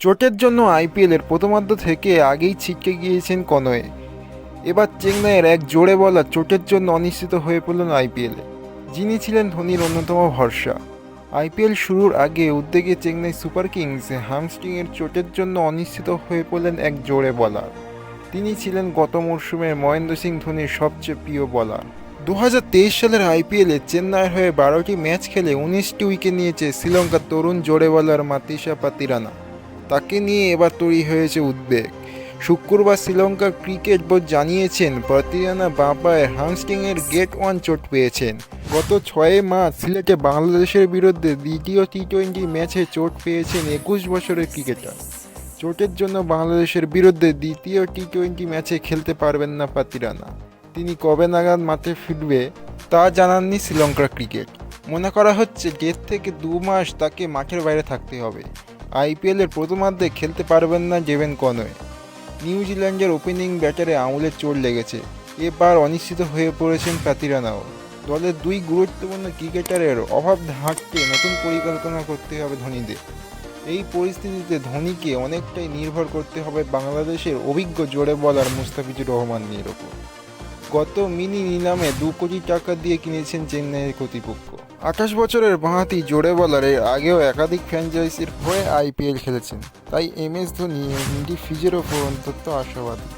চোটের জন্য আইপিএলের প্রথমার্ধ থেকে আগেই ছিটকে গিয়েছেন কনওয়ে। এবার চেন্নাইয়ের এক জোরে বলা চোটের জন্য অনিশ্চিত হয়ে পড়লেন আইপিএলে, যিনি ছিলেন ধোনির অন্যতম ভরসা। আইপিএল শুরুর আগে উদ্বেগে চেন্নাই সুপার কিংস হ্যামস্ট্রিংয়ের চোটের জন্য অনিশ্চিত হয়ে পড়লেন এক জোরে বলার। তিনি ছিলেন গত মরশুমের মহেন্দ্র সিং ধোনির সবচেয়ে প্রিয় বলার। 2023 সালের আইপিএলে চেন্নাইয়ের হয়ে 12টি ম্যাচ খেলে 19টি উইকেট নিয়েছে শ্রীলঙ্কার তরুণ জোরে বলার মাতিসা পাতিরানা। তাকে নিয়ে এবার তৈরি হয়েছে উদ্বেগ। শুক্রবার শ্রীলঙ্কার ক্রিকেট বোর্ড জানিয়েছেন পাতিরানা বাঁ পায়ের হ্যামস্ট্রিংয়ের গ্রেড 1 চোট পেয়েছেন। গত 6 মার্চ সিলেটে বাংলাদেশের বিরুদ্ধে দ্বিতীয় টি-20 ম্যাচে চোট পেয়েছেন 21 বছরের ক্রিকেটার। চোটের জন্য বাংলাদেশের বিরুদ্ধে দ্বিতীয় টি-20 ম্যাচে খেলতে পারবেন না পাতিরানা। তিনি কবে নাগাদ মাঠে ফিরবে তা জানাননি শ্রীলঙ্কার ক্রিকেট। মনে করা হচ্ছে 1.5 থেকে 2 মাস তাকে মাঠের বাইরে থাকতে হবে। আইপিএলের প্রথমার্ধে খেলতে পারবেন না ডেভন কনওয়ে। নিউজিল্যান্ডের ওপেনিং ব্যাটারে আঙুলের চোট লেগেছে। এবার অনিশ্চিত হয়ে পড়েছেন পাতিরানাও। দলের দুই গুরুত্বপূর্ণ ক্রিকেটারের অভাব ঢাকতে নতুন পরিকল্পনা করতে হবে ধোনিদের। এই পরিস্থিতিতে ধোনিকে অনেকটাই নির্ভর করতে হবে বাংলাদেশের অভিজ্ঞ জোরে বলার মুস্তাফিজুর রহমানের ওপর। গত মিনি নিলামে 2 কোটি টাকা দিয়ে কিনেছেন চেন্নাইয়ের কর্তৃপক্ষ। 28 বছরের বাঁহাতি জোরে বলার এর আগেও একাধিক ফ্র্যাঞ্চাইজির হয়ে আইপিএল খেলেছেন, তাই এমএস ধোনি এমডি ফিজের ওপর অন্তত আশাবাদী।